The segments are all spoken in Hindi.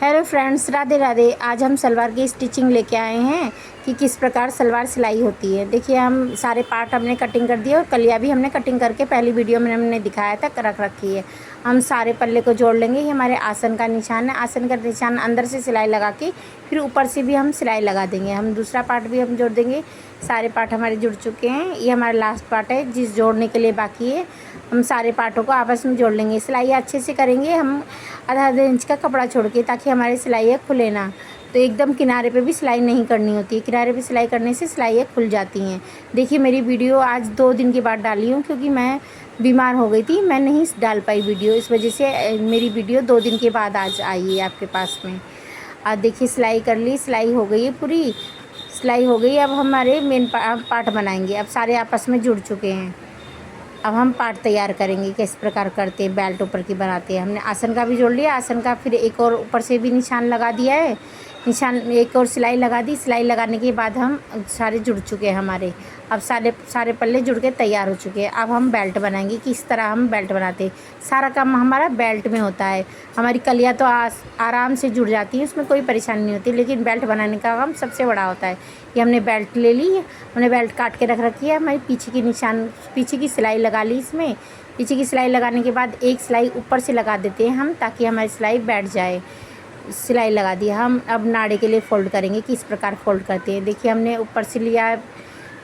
Hello friends, Radhe Radhe. आज हम सलवार की स्टिचिंग लेके आए हैं कि किस प्रकार सलवार सिलाई होती है। देखिए, हम सारे पार्ट हमने कटिंग कर दिए और कलिया भी हमने कटिंग करके पहली वीडियो में हमने दिखाया था रख रखी है। हम सारे पल्ले को जोड़ लेंगे। ये हमारे आसन का निशान है। आसन का निशान अंदर से सिलाई लगा के फिर ऊपर से भी हम सिलाई लगा देंगे। हम दूसरा पार्ट भी हम जोड़ देंगे। सारे पार्ट हमारे जुड़ चुके हैं। ये हमारा लास्ट पार्ट है जिस जोड़ने के लिए बाकी है। हम सारे पार्टों को आपस में जोड़ लेंगे। सिलाई अच्छे से करेंगे हम आधा आधा इंच का कपड़ा छोड़ के, ताकि हमारी सिलाइयाँ खुले ना। तो एकदम किनारे पे भी सिलाई नहीं करनी होती है। किनारे पे सिलाई करने से सिलाइयाँ खुल जाती हैं। देखिए, मेरी वीडियो आज 2 दिन के बाद डाली हूँ, क्योंकि मैं बीमार हो गई थी। मैं नहीं डाल पाई वीडियो, इस वजह से मेरी वीडियो 2 दिन के बाद आज आई है आपके पास में। आज देखिए, सिलाई कर ली, सिलाई हो गई है, पूरी सिलाई हो गई। अब हमारे मेन पार्ट बनाएंगे। अब सारे आपस में जुड़ चुके हैं। अब हम पार्ट तैयार करेंगे। किस प्रकार करते हैं, बेल्ट ऊपर की बनाते हैं। हमने आसन का भी जोड़ लिया। आसन का फिर एक और ऊपर से भी निशान लगा दिया है। निशान एक और सिलाई लगा दी। सिलाई लगाने के बाद हम सारे जुड़ चुके हैं हमारे। अब सारे पल्ले जुड़ के तैयार हो चुके हैं। अब हम बेल्ट बनाएंगे। किस तरह हम बेल्ट बनाते हैं, सारा काम हमारा बेल्ट में होता है। हमारी कलियाँ तो आराम से जुड़ जाती हैं, उसमें कोई परेशानी नहीं होती, लेकिन बेल्ट बनाने का काम सबसे बड़ा होता है। ये हमने बेल्ट ले ली, हमने बेल्ट काट के रख रखी है। हमारी पीछे की सिलाई लगा ली। इसमें पीछे की सिलाई लगाने के बाद एक सिलाई ऊपर से लगा देते हैं हम, ताकि हमारी सिलाई बैठ जाए। सिलाई लगा दी। हम अब नाड़े के लिए फ़ोल्ड करेंगे। किस प्रकार फ़ोल्ड करते हैं, देखिए, हमने ऊपर से लिया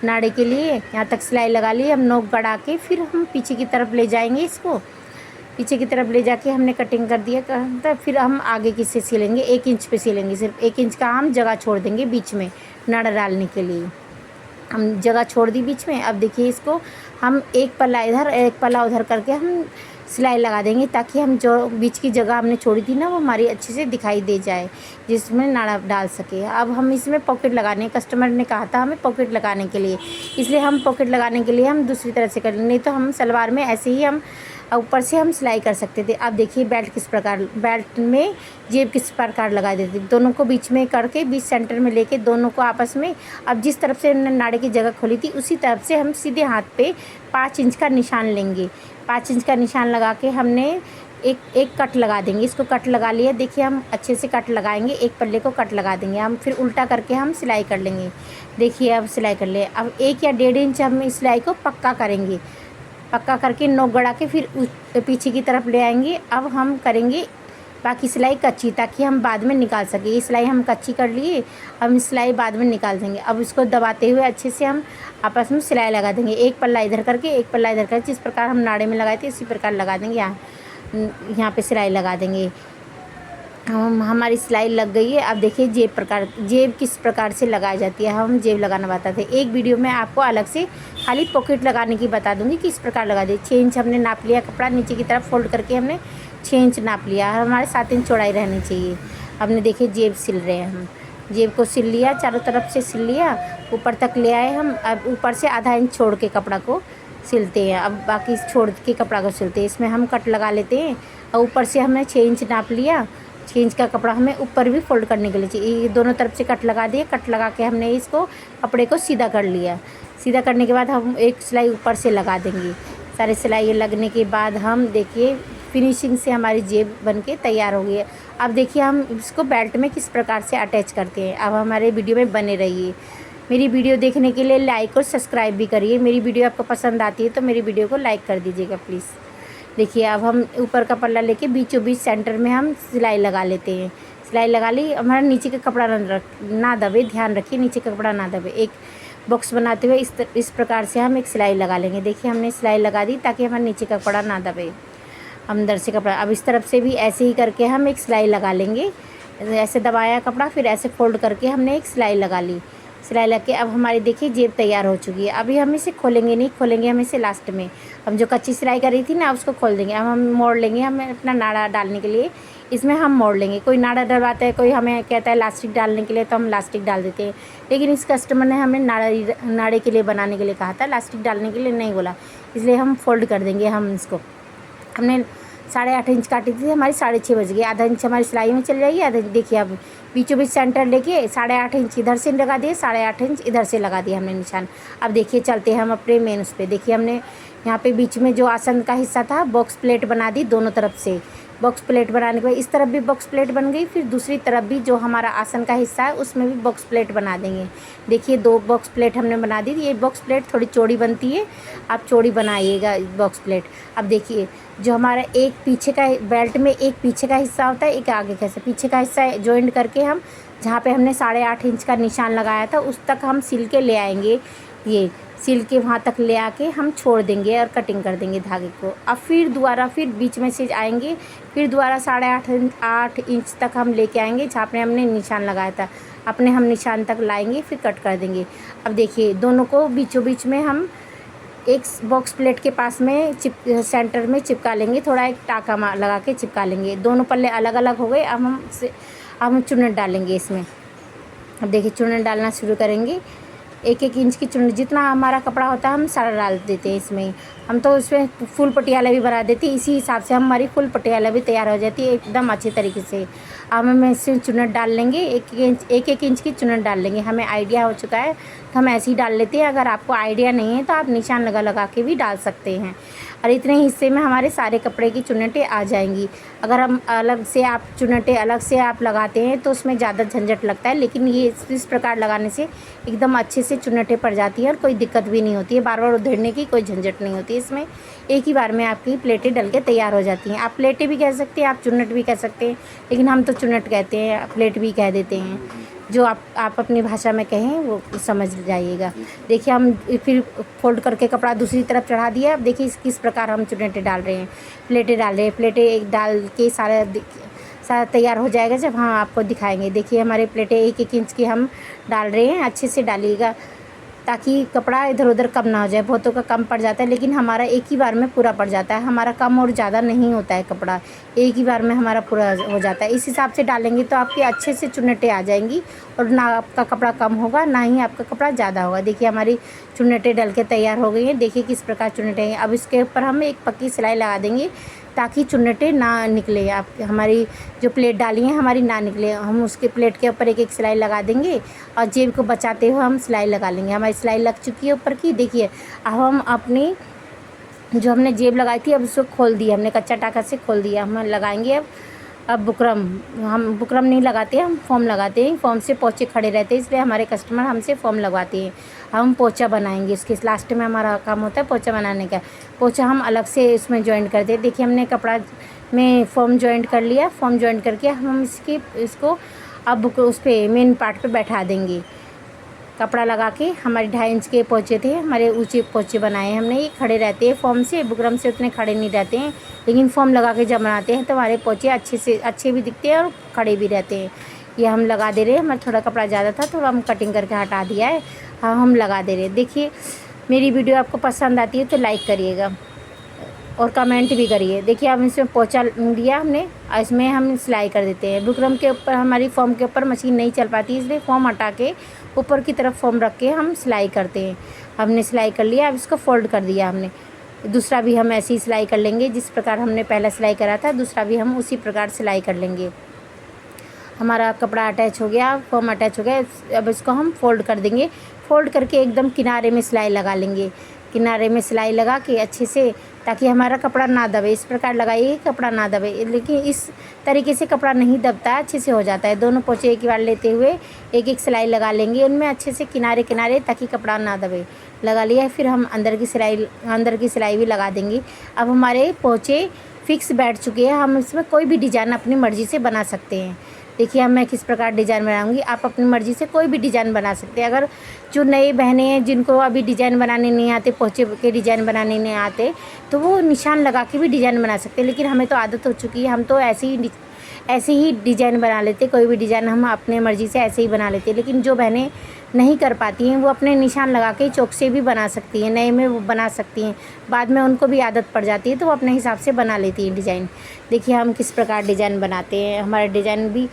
नाड़े के लिए, यहाँ तक सिलाई लगा ली। हम नोक बढ़ा के फिर हम पीछे की तरफ ले जाएंगे। इसको पीछे की तरफ ले जाके हमने कटिंग कर दिया। तो फिर हम आगे किससे सिलेंगे, 1 इंच पे सिलेंगे। सिर्फ 1 इंच का हम जगह छोड़ देंगे बीच में नाड़ा डालने के लिए। हम जगह छोड़ दी बीच में। अब देखिए, इसको हम एक पल्ला इधर एक पल्ला उधर करके हम सिलाई लगा देंगे, ताकि हम जो बीच की जगह हमने छोड़ी थी ना, वो हमारी अच्छे से दिखाई दे जाए, जिसमें नाड़ा डाल सके। अब हम इसमें पॉकेट लगाने, कस्टमर ने कहा था हमें पॉकेट लगाने के लिए, इसलिए हम पॉकेट लगाने के लिए हम दूसरी तरह से कर लेंगे। नहीं तो हम सलवार में ऐसे ही हम ऊपर से हम सिलाई कर सकते थे। अब देखिए, बेल्ट में जेब किस प्रकार लगा देते, दोनों को बीच में करके बीच सेंटर में लेके दोनों को आपस में, अब जिस तरफ से हमने नाड़े की जगह खोली थी उसी तरफ से हम सीधे हाथ पे 5 इंच का निशान लेंगे। 5 इंच का निशान लगा के हमने एक कट लगा देंगे। इसको कट लगा लिया। देखिए, हम अच्छे से कट लगाएंगे, एक पल्ले को कट लगा देंगे। हम फिर उल्टा करके हम सिलाई कर लेंगे। देखिए, अब सिलाई कर ले। अब 1 या 1.5 इंच हम इस सिलाई को पक्का करेंगे। पक्का करके नोक गड़ा के फिर पीछे की तरफ ले आएंगे। अब हम करेंगे बाकी सिलाई कच्ची, ताकि हम बाद में निकाल सकें। ये सिलाई हम कच्ची कर लिए, हम सिलाई बाद में निकाल देंगे। अब इसको दबाते हुए अच्छे से हम आपस में सिलाई लगा देंगे। एक पल्ला इधर करके एक पल्ला इधर करके, जिस प्रकार हम नाड़े में लगाए थे इसी प्रकार लगा देंगे। यहाँ पे सिलाई लगा देंगे। हमारी सिलाई लग गई है। अब देखिए, जेब किस प्रकार से लगाई जाती है, हम जेब लगाना बताते हैं। एक वीडियो में आपको अलग से खाली पॉकेट लगाने की बता दूंगी किस प्रकार लगा दी। 6 इंच हमने नाप लिया कपड़ा, नीचे की तरफ फोल्ड करके हमने 6 इंच नाप लिया। हमारे 7 इंच चौड़ाई रहनी चाहिए। हमने देखिए जेब सिल रहे हैं। हम जेब को सिल लिया, चारों तरफ से सिल लिया, ऊपर तक ले आए हम। अब ऊपर से आधा इंच छोड़ के कपड़ा को सिलते हैं। अब बाकी छोड़ के कपड़ा को सिलते हैं। इसमें हम कट लगा लेते हैं। और ऊपर से हमने 6 इंच नाप लिया। 6 इंच का कपड़ा हमें ऊपर भी फोल्ड करने के लिए चाहिए। ये दोनों तरफ से कट लगा दिए। कट लगा के हमने इसको कपड़े को सीधा कर लिया। सीधा करने के बाद हम एक सिलाई ऊपर से लगा देंगे। सारे सिलाई लगने के बाद हम देखिए, फिनिशिंग से हमारी जेब बन के तैयार हो गई है। अब देखिए, हम इसको बेल्ट में किस प्रकार से अटैच करते हैं। अब हमारे वीडियो में बने रहिए। मेरी वीडियो देखने के लिए लाइक और सब्सक्राइब भी करिए। मेरी वीडियो आपको पसंद आती है तो मेरी वीडियो को लाइक कर दीजिएगा प्लीज़। देखिए, अब हम ऊपर का पल्ला लेके बीचों बीच सेंटर में हम सिलाई लगा लेते हैं। सिलाई लगा ली। हमारा नीचे का कपड़ा ना दबे, ध्यान रखिए नीचे का कपड़ा ना दबे। एक बॉक्स बनाते हुए इस प्रकार से हम एक सिलाई लगा लेंगे। देखिए, हमने सिलाई लगा दी ताकि हमारे नीचे का कपड़ा ना दबे, अंदर से कपड़ा। अब इस तरफ से भी ऐसे ही करके हम एक सिलाई लगा लेंगे। ऐसे दबाया कपड़ा, फिर ऐसे फोल्ड करके हमने एक सिलाई लगा ली। सिलाई लग के अब हमारी देखिए जेब तैयार हो चुकी है। अभी हम इसे खोलेंगे नहीं, खोलेंगे हम इसे लास्ट में। हम जो कच्ची सिलाई करी थी ना, उसको खोल देंगे। अब हम मोड़ लेंगे, हमें अपना नाड़ा डालने के लिए इसमें हम मोड़ लेंगे। कोई नाड़ा डलवाता है, कोई हमें कहता है लास्टिक डालने के लिए, तो हम लास्टिक डाल देते हैं। लेकिन इस कस्टमर ने हमें नाड़े के लिए बनाने के लिए कहा था, लास्टिक डालने के लिए नहीं बोला, इसलिए हम फोल्ड कर देंगे। हम इसको हमने 8.5 इंच काटी थी, हमारी 6.5 बज गई। आधा इंच हमारी सिलाई में चल जाएगी। आधा देखिए, अब बीचों बीच सेंटर लेके 8.5 इंच इधर से लगा दिए, 8.5 इंच इधर से लगा दिया हमने निशान। अब देखिए, चलते हैं हम अपने मेन उस पर। देखिए, हमने यहाँ पे बीच में जो आसन का हिस्सा था, बॉक्स प्लेट बना दी दोनों तरफ से। बॉक्स प्लेट बनाने के बाद इस तरफ भी बॉक्स प्लेट बन गई, फिर दूसरी तरफ भी जो हमारा आसन का हिस्सा है उसमें भी बॉक्स प्लेट बना देंगे। देखिए 2 बॉक्स प्लेट हमने बना दी। ये बॉक्स प्लेट थोड़ी चौड़ी बनती है, आप चौड़ी बनाइएगा बॉक्स प्लेट। अब देखिए जो हमारा एक पीछे का बेल्ट में एक पीछे का हिस्सा होता है, एक आगे का हिस्सा, पीछे का हिस्सा जॉइंट करके हम जहाँ पे हमने 8.5 इंच का निशान लगाया था उस तक हम सिल के ले आएंगे। ये सिल के वहाँ तक ले आके हम छोड़ देंगे और कटिंग कर देंगे धागे को। अब फिर दोबारा फिर बीच में से आएंगे, फिर दोबारा 8.5 इंच तक हम लेके आएंगे जहाँ पे हमने निशान लगाया था, अपने हम निशान तक लाएंगे, फिर कट कर देंगे। अब देखिए दोनों को बीचों बीच में हम एक बॉक्स प्लेट के पास में सेंटर में चिपका लेंगे, थोड़ा एक टाका लगा के चिपका लेंगे। दोनों पल्ले अलग अलग हो गए। अब हम चुन्नट डालेंगे इसमें। अब देखिए चुन्नट डालना शुरू करेंगे। 1-1 इंच की चुन्नट, जितना हमारा कपड़ा होता है हम सारा डाल देते हैं इसमें। हम तो इसमें फुल पटियाला भी बना देते हैं, इसी हिसाब से हमारी फुल पटियाला भी तैयार हो जाती है एकदम अच्छे तरीके से। अब हम इसमें चुन्नट डाल लेंगे, 1-1 इंच की चुन्नट डाल लेंगे। हमें आइडिया हो चुका है तो हम ऐसे ही डाल लेते हैं। अगर आपको आइडिया नहीं है तो आप निशान लगा लगा के भी डाल सकते हैं। और इतने हिस्से में हमारे सारे कपड़े की चुन्नटें आ जाएंगी। अगर हम अलग से आप चुन्नटें अलग से आप लगाते हैं तो उसमें ज़्यादा झंझट लगता है, लेकिन ये इस प्रकार लगाने से एकदम अच्छे से चुन्नटें पड़ जाती हैं और कोई दिक्कत भी नहीं होती है। बार बार उधेड़ने की कोई झंझट नहीं होती है इसमें। एक ही बार में आपकी प्लेटें डल के तैयार हो जाती हैं। आप प्लेटें भी कह सकते हैं, आप चुन्नट भी कह सकते हैं, लेकिन हम तो चुन्नट कहते हैं, प्लेट भी कह देते हैं। जो आप अपनी भाषा में कहें वो समझ जाइएगा। देखिए हम फिर फोल्ड करके कपड़ा दूसरी तरफ चढ़ा दिया। अब देखिए किस प्रकार हम चुन्नटें डाल रहे हैं, प्लेटें डाल रहे हैं। प्लेटें डाल के सारा तैयार हो जाएगा जब हम आपको दिखाएंगे। देखिए हमारे प्लेटें 1-1 इंच की हम डाल रहे हैं। अच्छे से डालिएगा ताकि कपड़ा इधर उधर कम ना हो जाए। बहुतों का कम पड़ जाता है, लेकिन हमारा एक ही बार में पूरा पड़ जाता है। हमारा कम और ज़्यादा नहीं होता है, कपड़ा एक ही बार में हमारा पूरा हो जाता है। इस हिसाब से डालेंगे तो आपकी अच्छे से चुन्नटें आ जाएंगी और ना आपका कपड़ा कम होगा ना ही आपका कपड़ा ज़्यादा होगा। देखिए हमारी चुन्नटें डल के तैयार हो गई हैं। देखिए किस प्रकार चुन्नटें हैं। अब इसके ऊपर हम एक पक्की सिलाई लगा देंगे ताकि चुन्नटें ना निकले। आप हमारी जो प्लेट डाली है हमारी ना निकले। हम उसके प्लेट के ऊपर 1-1 सिलाई लगा देंगे और जेब को बचाते हुए हम सिलाई लगा लेंगे। हमारी सिलाई लग चुकी है ऊपर की। देखिए अब हम अपनी जो हमने जेब लगाई थी अब उसको खोल दिया, हमने कच्चा टाका से खोल दिया। हम लगाएंगे अब बुकरम। हम बुकरम नहीं लगाते, हम फॉर्म लगाते हैं। फॉर्म से पोंचे खड़े रहते हैं, इसलिए हमारे कस्टमर हमसे फॉर्म लगवाते हैं। हम पोंचा बनाएंगे, इसके लास्ट में हमारा काम होता है पोंचा बनाने का। पोंचा हम अलग से इसमें जॉइंट करते हैं। देखिए हमने कपड़ा में फॉर्म जॉइंट कर लिया। फॉर्म जॉइंट करके हम इसको अब उस पर मेन पार्ट पे बैठा देंगे। कपड़ा लगा के हमारे 2.5 इंच के पोंचे थे, हमारे ऊंचे पोंचे बनाए हमने। ये खड़े रहते हैं फॉर्म से, बुकरम से उतने खड़े नहीं रहते हैं, लेकिन फॉर्म लगा के जब बनाते हैं तो हमारे पोंचे अच्छे भी दिखते हैं और खड़े भी रहते हैं। ये हम लगा दे रहे हैं। हमारा थोड़ा कपड़ा ज़्यादा था, थोड़ा हम कटिंग करके हटा दिया है। हाँ हम लगा दे रहे हैं। देखिए मेरी वीडियो आपको पसंद आती है तो लाइक करिएगा और कमेंट भी करिए। देखिए अब इसमें पोंचा दिया हमने, इसमें हम सिलाई कर देते हैं। बुकरम के ऊपर हमारी फॉर्म के ऊपर मशीन नहीं चल पाती, इसलिए फॉर्म हटा के ऊपर की तरफ फॉर्म रख के हम सिलाई करते हैं। हमने सिलाई कर लिया, अब इसको फोल्ड कर दिया हमने। दूसरा भी हम ऐसे ही सिलाई कर लेंगे जिस प्रकार हमने पहला सिलाई करा था, दूसरा भी हम उसी प्रकार सिलाई कर लेंगे। हमारा कपड़ा अटैच हो गया, फॉर्म अटैच हो गया। अब इसको हम फोल्ड कर देंगे। फोल्ड करके एकदम किनारे में सिलाई लगा लेंगे। किनारे में सिलाई लगा के अच्छे से, ताकि हमारा कपड़ा ना दबे। इस प्रकार लगाइए कपड़ा ना दबे, लेकिन इस तरीके से कपड़ा नहीं दबता है, अच्छे से हो जाता है। दोनों पोंचे एक ही बार लेते हुए 1-1 सिलाई लगा लेंगे उनमें अच्छे से किनारे किनारे, ताकि कपड़ा ना दबे। लगा लिया, फिर हम अंदर की सिलाई भी लगा देंगे। अब हमारे पोंचे फिक्स बैठ चुके हैं। हम इसमें कोई भी डिज़ाइन अपनी मर्ज़ी से बना सकते हैं। देखिए अब मैं किस प्रकार डिज़ाइन बनाऊंगी, आप अपनी मर्ज़ी से कोई भी डिज़ाइन बना सकते हैं। अगर जो नई बहनें हैं जिनको अभी डिज़ाइन बनाने नहीं आते, पोंचे के डिज़ाइन बनाने नहीं आते, तो वो निशान लगा के भी डिज़ाइन बना सकते हैं। लेकिन हमें तो आदत हो चुकी है, हम तो ऐसे ही डिज़ाइन बना लेते। कोई भी डिज़ाइन हम अपने मर्ज़ी से ऐसे ही बना लेते। लेकिन जो बहनें नहीं कर पाती हैं वो अपने निशान लगा के चौक से भी बना सकती हैं, नए में वो बना सकती हैं। बाद में उनको भी आदत पड़ जाती है तो वो अपने हिसाब से बना लेती हैं डिज़ाइन। देखिए हम किस प्रकार डिज़ाइन बनाते हैं। हमारा डिज़ाइन भी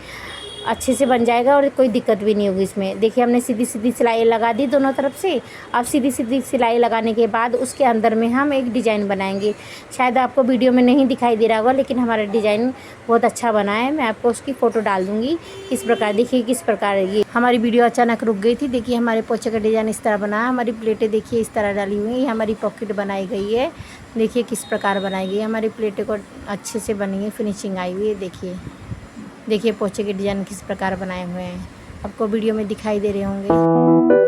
अच्छे से बन जाएगा और कोई दिक्कत भी नहीं होगी इसमें। देखिए हमने सीधी सीधी सिलाई लगा दी दोनों तरफ से। अब सीधी सीधी सिलाई लगाने के बाद उसके अंदर में हम एक डिज़ाइन बनाएंगे। शायद आपको वीडियो में नहीं दिखाई दे रहा होगा, लेकिन हमारा डिज़ाइन बहुत अच्छा बना है। मैं आपको उसकी फ़ोटो डाल दूँगी। इस प्रकार देखिए किस प्रकार ये हमारी वीडियो अचानक रुक गई थी। देखिए हमारे पोचे का डिज़ाइन इस तरह बना है। हमारी प्लेटें देखिए इस तरह डाली हुई है। हमारी पॉकेट बनाई गई है। देखिए किस प्रकार बनाई गई है। हमारी प्लेटें को अच्छे से बनी है, फिनिशिंग आई हुई है। देखिए पोचे के डिज़ाइन किस प्रकार बनाए हुए हैं, आपको वीडियो में दिखाई दे रहे होंगे।